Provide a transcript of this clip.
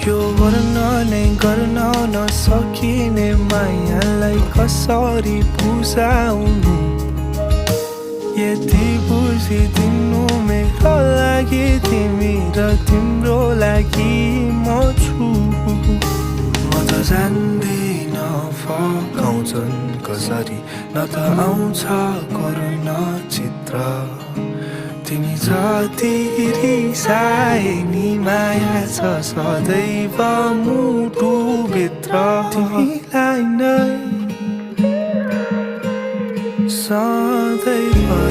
यो गर्न नै गर्न नसकिने मायालाई कसरी बुझाउनु यति बुझिदिनु मेरो लागि तिमी र तिम्रो लागि म छु म त जान्दिन फकाउँछन् कसरी न त आउँछ कोरोना चित्र तिमी जति रिसाए नि माया छ सदैव मुटुभित्र तिमीलाई नै सधैँ